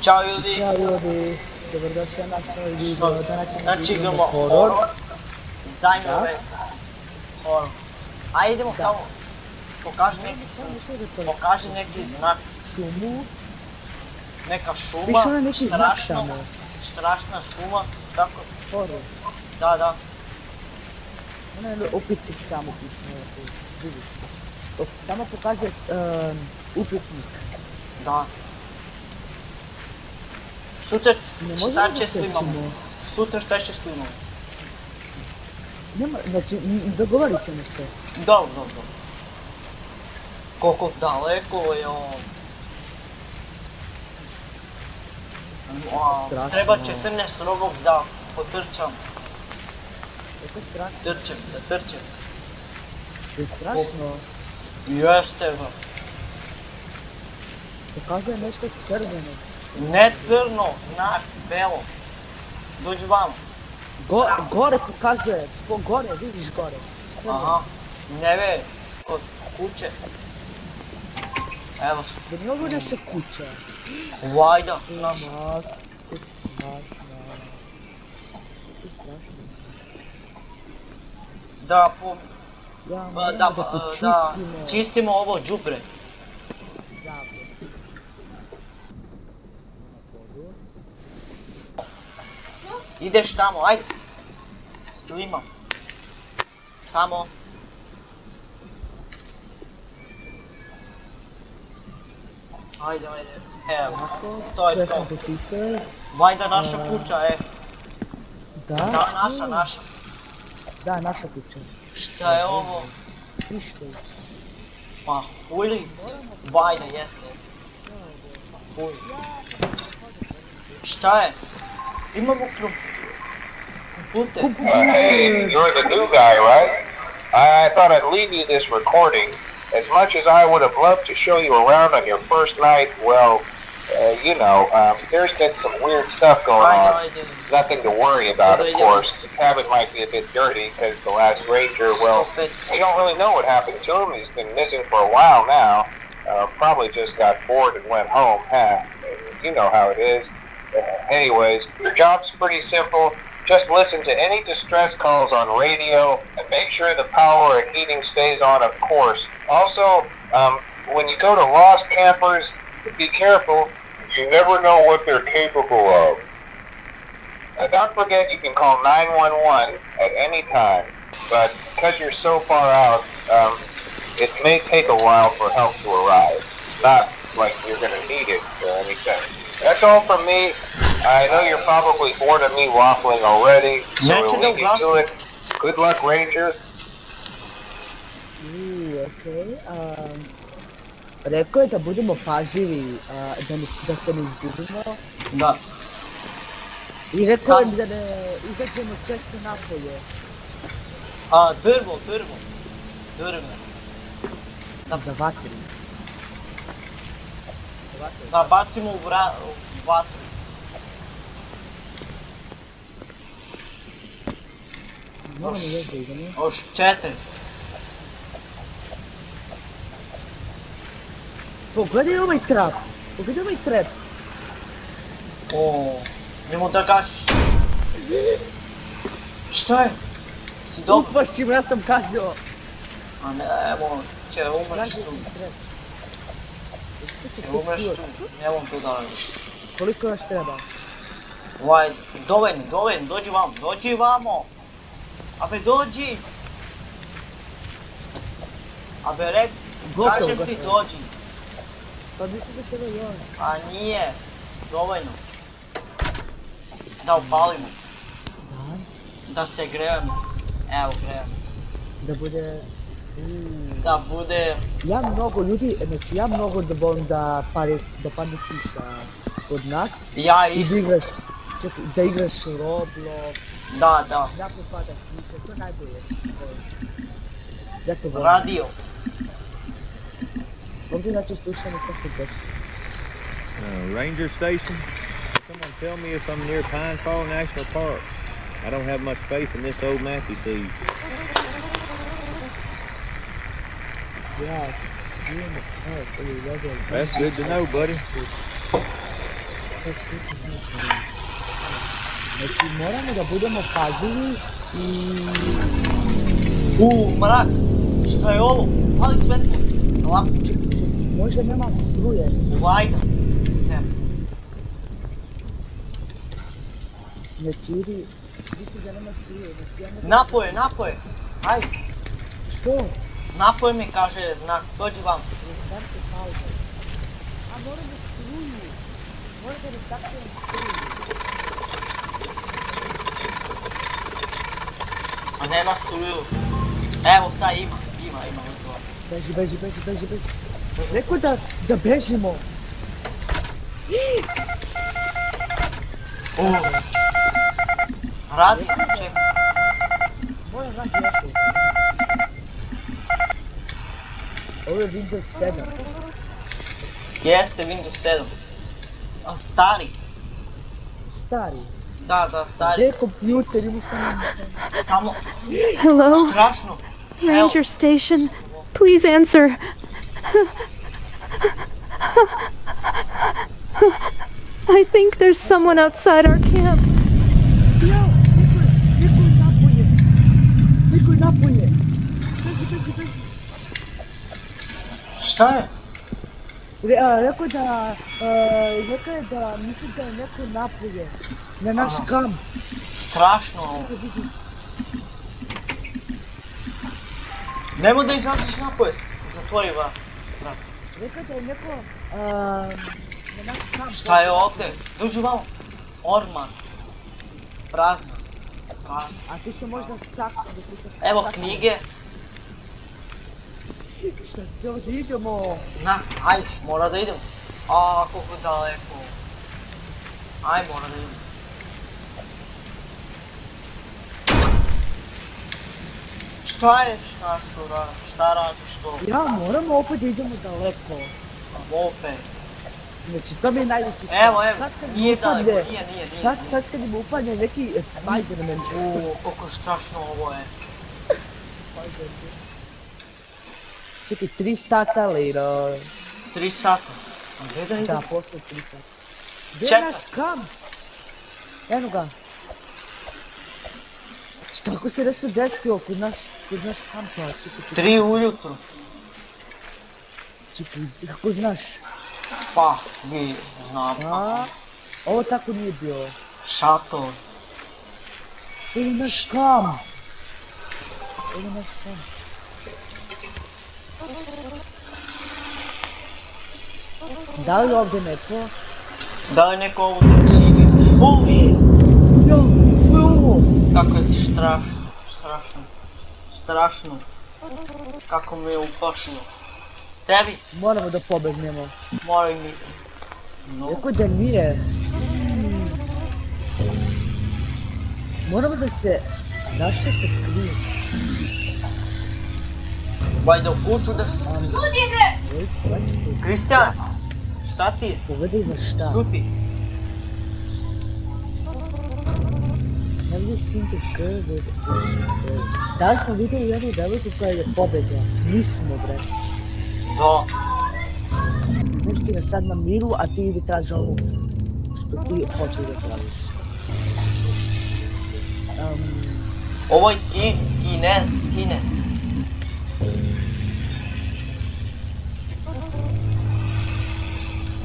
Ćao ljudi! Ćao ljudi, dobrodošli na naš novi video, danas ćemo igramo horor. Zanjove horor. Ajde idemo tamo. Pokaži neki znak. Šumu. Neka šuma, Piše ona neki znak tamo. strašna šuma, tako. Horor. Da. Ona je upitnik tamo piše, vidiš. Tamo pokazuje upitnik. Da. Sutra šta će snimamo? Sutra šta će snimamo? Nema, znači, dogovorit ćemo se. Dobro. Koliko daleko je on? Strašno. Treba 14 robog da potrčam. To je strašno. Da trčem. To je strašno. Jeste ga. Pokazuje nešto crveno. Ne crno, znak, belo. Dođi vamo. Gore pokazuje, gore, vidiš gore. Aha, ne kod kuće. Evo se. Da nije ovo naša kuća. Vajda, naša. To je strašno. Da, počistimo. Čistimo ovo đubre. Ideš tamo, ajde. Snimam. Tamo. Ajde. Evo, to je to. Vajda naša kuća, Da, naša. Da, naša kuća. Šta je ovo? Pištolj. Pa, ulici. Vajda, jeste. Ulici. Šta je? Imamo kompjuter. Hey, you're the new guy, right? I thought I'd leave you this recording. As much as I would have loved to show you around on your first night, well, there's been some weird stuff going on. Nothing to worry about, of course. The cabin might be a bit dirty because the last ranger, well, we don't really know what happened to him. He's been missing for a while now. Probably just got bored and went home, huh? You know how it is. Anyways, your job's pretty simple. Just listen to any distress calls on radio and make sure the power and heating stays on, of course. Also, when you go to lost campers, be careful. You never know what they're capable of. Don't forget you can call 911 at any time. But because you're so far out, it may take a while for help to arrive. Not like you're going to need it or anything. That's all from me. I know you're probably bored of me waffling already, so we'll leave you to it. Good luck, Rangers. Okay. Rekao je da budemo pažljivi, da se ne izgubimo. Da. I rekao je da ne izađemo često napolje. Drvo. Za vatru. Da bacimo u vatru. Moramo još da idemo. Još 4. Pogledaj ovaj trap. Nemo da gašiš. Šta je? Si dobro? Upašćim, ja sam kazio. A ne, evo, će umreš tu. Nemam tu da radiš. Koliko još treba? Dovoljno, dođi vamo. Abe, dođi. Abe, kažem ti dođi. Pa mislim da treba još. A nije, dovoljno. Da upalimo. Da se grejemo. Evo, grejemo se. Da bude... Ja mnogo ljudi, znači ja mnogo da volim da padne kiša kod nas. Ja isto. Da igraš Roblox. Da. Jako pada kiša, to je najbolje. Ja to volim. Radio. Ovdje znači slušamo što se desi. Ranger station? Someone tell me if I'm near Pine Fall National Park. I don't have much faith in this old map, you see. Yeah, you're in the park. That's good to know, buddy. Znači, moramo da budemo pažljivi i... Mrak! Šta je ovo? Pali svetlo! Ovako, Čekaj, možda nema struje. vajda. Nema. Znači, idi... Mislim da nema struje. Napoje! Ajde! Što? Napoje mi kaže znak, dođi vam. Restarte pauza. A moramo struju. Moramo da restartujem struju. A nema struju. Evo sad ima odgovor. Beži. Rekao da bežimo. Radi, čekaj. Moram radi opet. Ovo je Windows 7. Jeste Windows 7. Stari. Stari. Da, stari. Gdje je kompjuter ili sam... Samo Hello? strašno. Ranger Station. Please answer. I think there's someone outside our camp. Jao, neko je napolje. Beži. Šta je? Rekao je da mislim da je neko napolje. Na naš kamp. Strašno ovo. Nemoj da izađeš napoje. Zatvori vrat. Rekao da je neko na naš kamp. Šta je ovdje? Dođi vamo. Orman. Prazno. A ti se možda sakao. Evo knjige. Šta ti ovdje idemo? Ajde, mora da idemo. A, koliko daleko. Ajde, mora da idemo. Šta radiš to? Ja, moramo opet da idemo daleko. Opet. Znači, to mi je najveći strah. Evo, Sad kad mi nije upadne- daleko, nije. Sad kad mi upadne neki Spider-Man. Koliko strašno ovo je. Čekaj, 3 sata later. 3 sata. A gdje da Da, idemo? posle 3 sata. Gdje je Čekaj. naš kamp? Eno ga. Šta ako se nešto desilo kod naš kampa? Čekaj, 3 ujutru. kako znaš? Pa, mi znam. A, ovo tako nije bilo. Šator. To je naš kamp. Da li ovdje neko? Da li neko ovo živi? Jo, što je ovo? Kako je strašno. Kako me je uplašilo. Tebi? Moramo da pobegnemo. Moraj mi. No. Rekao da nije. Moramo da se... Znaš što se krije? Vajde u kuću da se skrije. Kristijan, šta ti je? Pogledaj za šta. Čuti. Have you seen the girl with... Da li smo vidjeli jednu devojku koja je pobegla? Nismo, bre. Da. Pusti me sad na miru, a ti idi traži ovu što ti hoćeš da tražiš. Ovo je Kines.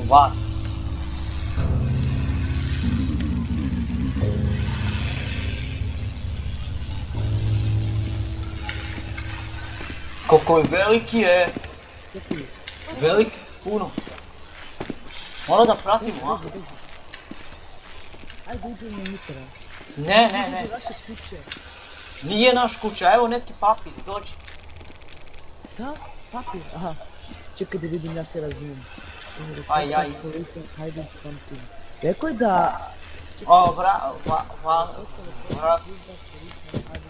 Vat. Koliko je veliki je. Čekaj, Velik, puno. Mora da pratimo, a? ajde uđemo unutra. Ne. Naše kuće. Nije naš kuća, evo neki papir, dođi. Šta? Papir? Aha. Čekaj da vidim, ja se razumijem. Aj. Hiding something. Rekao je da... O,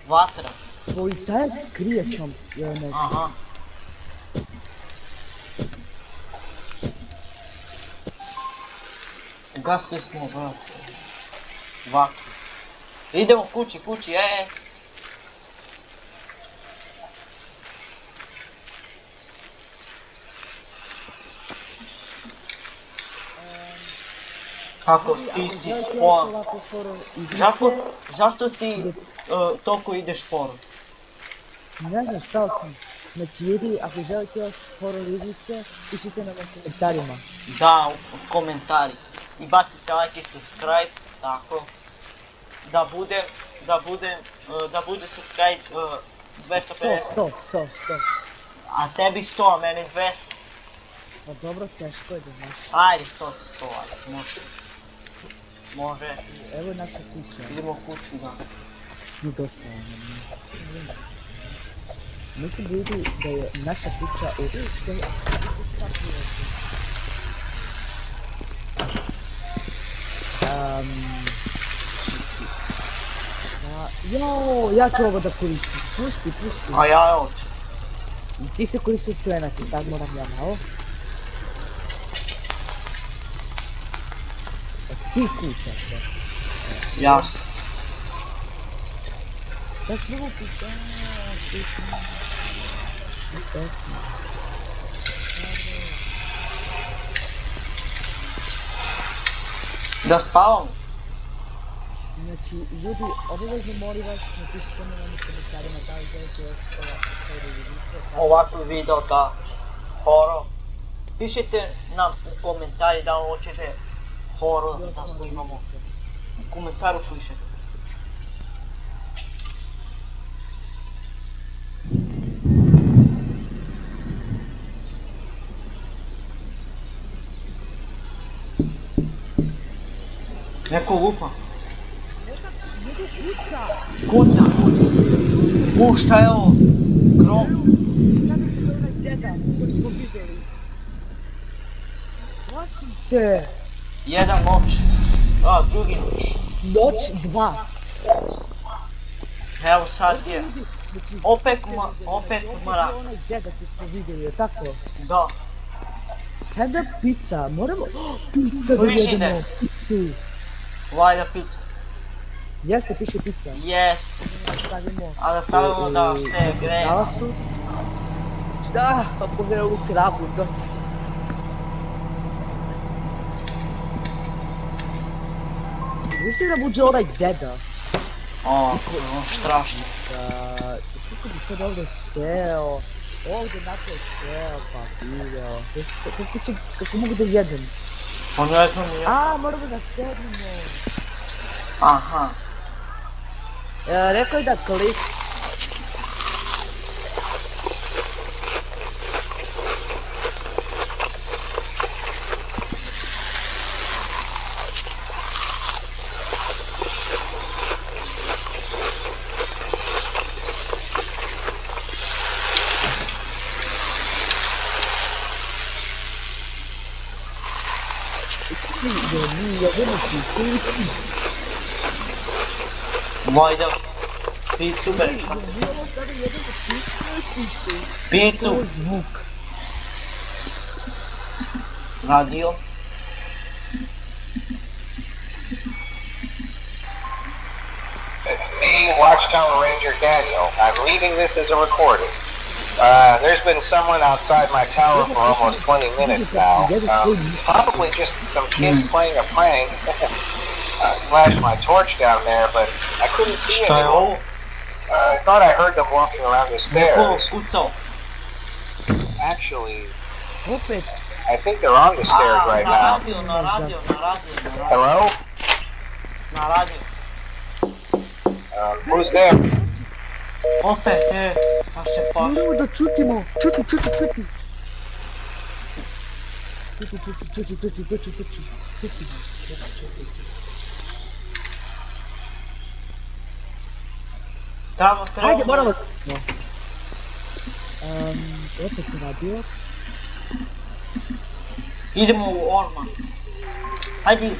vatra. Policajac krije sam nešto. Aha. Gasili smo vatru. Idemo kući, Kako ti si spor. Zašto ti toliko ideš sporo? Ne znam šta sam. Znači ljudi, ako želite još horor igrice, pišite nam u komentarima. Da, u komentari. I bacite like i subscribe, tako. Da bude subscribe 250. 100. A tebi 100, a meni 200. Pa dobro, teško je da znaš. Ajde 100, ajde, može. Evo je naša kuća. Idemo kuću, da. I dosta ono. Mislim ljudi da je naša kuća u... Što je... Jao, ja ću ovo da koristim. Pusti. A ja hoću. Ti se koristio sve, znači sad moram ja malo. Ti kuća sve. Jasno. Da smo kuća. Da spavam? Znači, ljudi, obavezno molim vas, napišite mi nam u komentarima da li želite još Ovakav video da horor. Pišite nam u komentari da li hoćete horor da snimamo. U komentaru pišete. Neko lupa. Kuca. Šta je ovo? Grom? Plašim se. Jedan noć. A, drugi noć. Noć 2. Evo sad je. Opet mrak. Onaj deda koji smo vidjeli, je tako? Da. Kada pizza, moramo... Pizza da Frižider. jedemo, pizzu. Vajda pizza. Jeste, piše pizza. Jest. Stavimo... A da stavimo da se greje. Talasu. Šta? Pa pogledaj ovu krabu, doći. Mislim da buđe onaj deda. O, strašno. Kako bi sad ovdje seo, ovdje naprijed seo, pa video, kako mogu da jedem? Pa ne znam ni ja. A, moramo da sednemo. Aha. Rekao je da klik. Vajdas. Pizzu beš. Pizzu. Zvuk. Radio. It's me, Watchtower Ranger Daniel. I'm leaving this as a recording. There's been someone outside my tower for almost 20 minutes now. Probably just some kids playing a prank. Flashed my torch down there, but I couldn't see Šta je anyone. ovo? I thought I heard them walking around the Neko stairs. kucao. Actually, Opet. I think they're on the stairs right now. Na radio. Hello? Na radio. Who's there? Opet, pa se paš. Moramo da čutimo. Čuti. Tamo treba. Ajde, moramo. Opet se radio. Idemo u orman. Hajde.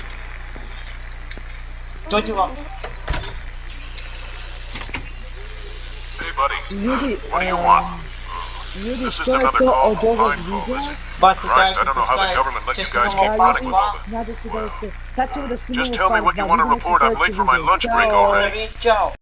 Dođi vam. Ljudi, što je to od ovog videa? Bacite Christ, I like don't know how the government let će you se guys imamo keep par running with dva. all that. Nada se da se... Sad ćemo da snimamo Just tell me what you want to report. I'm late for my lunch break Ćao. already. Ćao.